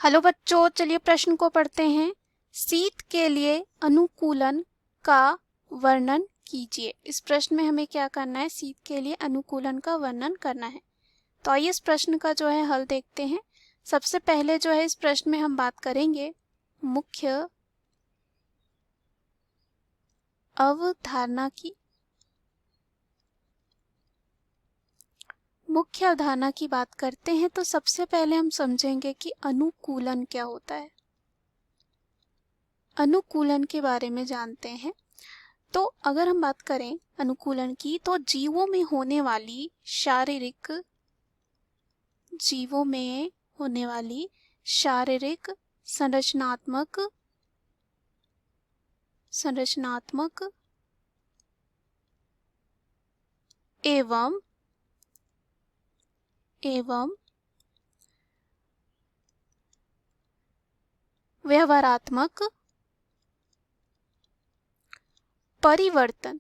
Hello बच्चों, चलिए प्रश्न को पढ़ते हैं। शीत के लिए अनुकूलन का वर्णन कीजिए। इस प्रश्न में हमें क्या करना है? शीत के लिए अनुकूलन का वर्णन करना है। तो आइए इस प्रश्न का जो है हल देखते हैं। सबसे पहले जो है इस प्रश्न में हम बात करेंगे मुख्य अवधारणा की। मुख्य अवधारणा की बात करते हैं तो सबसे पहले हम समझेंगे कि अनुकूलन क्या होता है। अनुकूलन के बारे में जानते हैं। तो अगर हम बात करें अनुकूलन की, तो जीवों में होने शारीरिक संरचनात्मक एवं व्यवहारात्मक परिवर्तन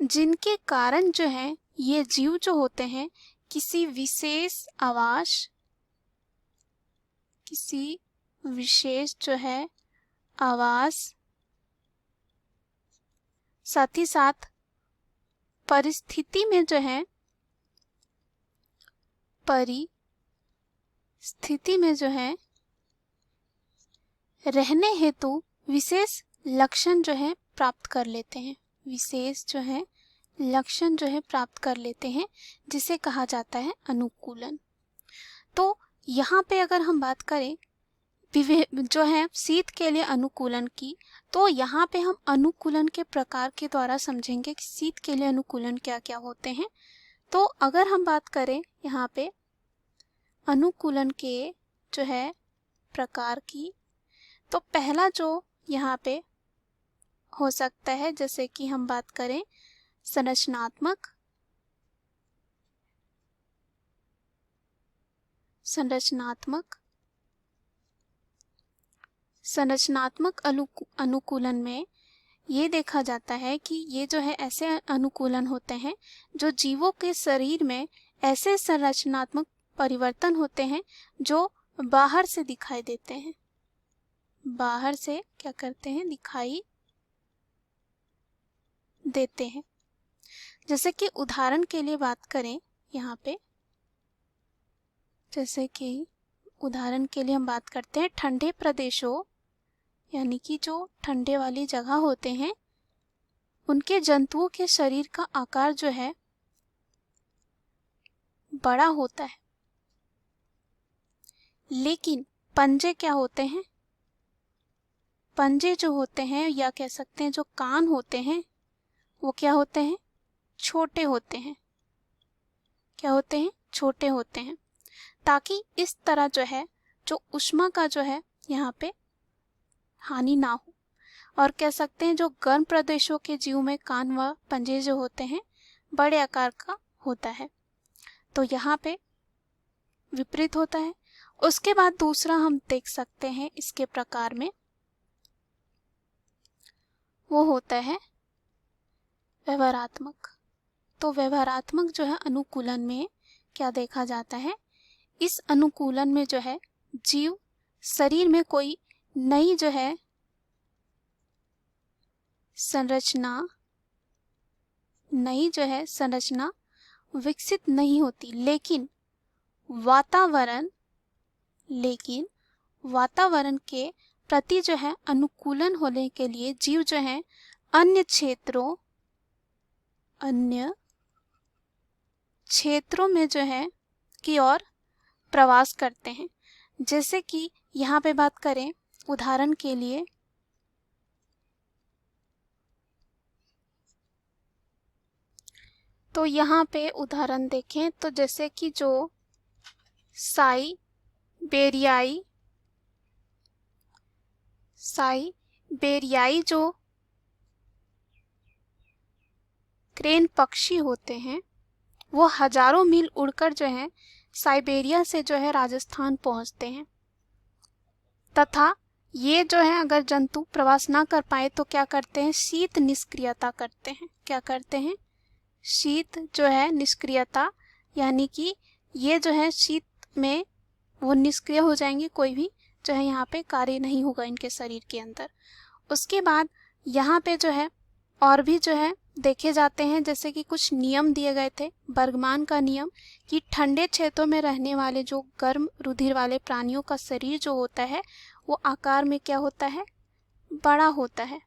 जिनके कारण जो है ये जीव जो होते हैं किसी विशेष जो है आवास, साथ ही साथ परिस्थिति में जो है रहने हेतु विशेष लक्षण जो है प्राप्त कर लेते हैं। जिसे कहा जाता है अनुकूलन। तो यहाँ पे अगर हम बात करें जो है शीत के लिए अनुकूलन की, तो यहाँ पे हम अनुकूलन के प्रकार के द्वारा समझेंगे कि शीत के लिए अनुकूलन क्या क्या होते हैं। तो अगर हम बात करें यहाँ पे अनुकूलन के जो है प्रकार की, तो पहला जो यहाँ पे हो सकता है, जैसे कि हम बात करें संरचनात्मक अनुकूलन में ये देखा जाता है कि ये जो है ऐसे अनुकूलन होते हैं जो जीवों के शरीर में ऐसे संरचनात्मक परिवर्तन होते हैं जो बाहर से दिखाई देते हैं। दिखाई देते हैं। जैसे कि उदाहरण के लिए बात करें यहाँ पे, हम बात करते हैं ठंडे प्रदेशों, यानी कि जो ठंडे वाली जगह होते हैं उनके जंतुओं के शरीर का आकार जो है बड़ा होता है, लेकिन पंजे क्या होते हैं? पंजे जो होते हैं, या कह सकते हैं जो कान होते हैं, वो क्या होते हैं? छोटे होते हैं। छोटे होते हैं, ताकि इस तरह जो है जो ऊष्मा का जो है यहाँ पे हानि ना हो। और कह सकते हैं जो गर्म प्रदेशों के जीव में कान व पंजे जो होते हैं बड़े आकार का होता है, तो यहाँ पे विपरीत होता है। उसके बाद दूसरा हम देख सकते हैं इसके प्रकार में, वो होता है व्यवहारात्मक। तो व्यवहारात्मक जो है अनुकूलन में क्या देखा जाता है? इस अनुकूलन में जो है जीव शरीर में कोई नई जो है संरचना विकसित नहीं होती, लेकिन वातावरण के प्रति जो है अनुकूलन होने के लिए जीव जो है अन्य क्षेत्रों में जो है की ओर प्रवास करते हैं। जैसे कि यहाँ पे बात करें उदाहरण के लिए, तो यहाँ पे उदाहरण देखें तो जैसे कि जो साइबेरियाई जो क्रेन पक्षी होते हैं, वो हजारों मील उड़कर जो है साइबेरिया से जो है राजस्थान पहुंचते हैं, तथा ये जो है अगर जंतु प्रवास ना कर पाए तो क्या करते हैं? शीत निष्क्रियता करते हैं। क्या करते हैं? शीत जो है निष्क्रियता, यानी कि ये जो है शीत में वो निष्क्रिय हो जाएंगे, कोई भी जो है यहाँ पे कार्य नहीं होगा इनके शरीर के अंदर। उसके बाद यहाँ पे जो है और भी जो है देखे जाते हैं, जैसे कि कुछ नियम दिए गए थे। बर्गमान का नियम कि ठंडे क्षेत्रों में रहने वाले जो गर्म रुधिर वाले प्राणियों का शरीर जो होता है वो आकार में क्या होता है, बड़ा होता है।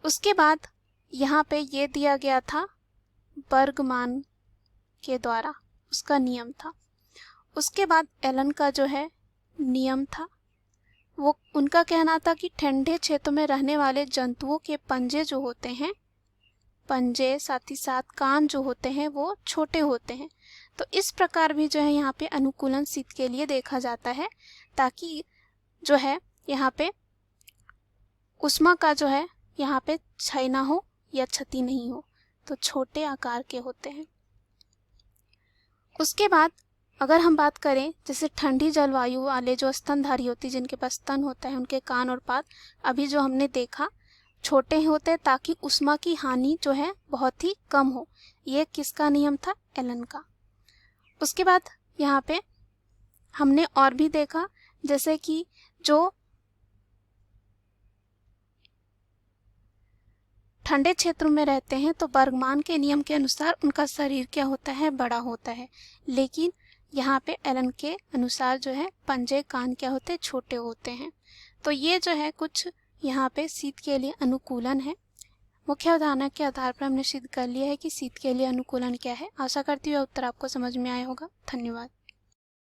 उसके बाद यहाँ पे ये दिया गया था बर्गमान के द्वारा, उसका नियम था। उसके बाद एलन का जो है नियम था, वो उनका कहना था कि ठंडे क्षेत्रों में रहने वाले जंतुओं के पंजे जो होते हैं, पंजे साथ ही साथ कान जो होते हैं वो छोटे होते हैं। तो इस प्रकार भी जो है यहाँ पे अनुकूलन शीत के लिए देखा जाता है, ताकि जो है यहाँ पे उष्मा का जो है यहाँ पे क्षय ना हो या क्षति नहीं हो, तो छोटे आकार के होते हैं। उसके बाद अगर हम बात करें जैसे ठंडी जलवायु वाले जो स्तनधारी होती है, जिनके पास स्तन होता है, उनके कान और पात अभी जो हमने देखा छोटे होते हैं, ताकि उष्मा की हानि जो है बहुत ही कम हो। ये किसका नियम था, एलन का। उसके बाद यहाँ पे हमने और भी देखा, जैसे कि जो ठंडे क्षेत्रों में रहते हैं तो बर्गमान के नियम के अनुसार उनका शरीर क्या होता है, बड़ा होता है। लेकिन यहाँ पे एलन के अनुसार जो है पंजे कान क्या होते हैं, छोटे होते हैं। तो ये जो है कुछ यहाँ पे शीत के लिए अनुकूलन है। मुख्य उदाहरण के आधार पर हमने सिद्ध कर लिया है कि शीत के लिए अनुकूलन क्या है। आशा करती हूँ उत्तर आपको समझ में आया होगा। धन्यवाद।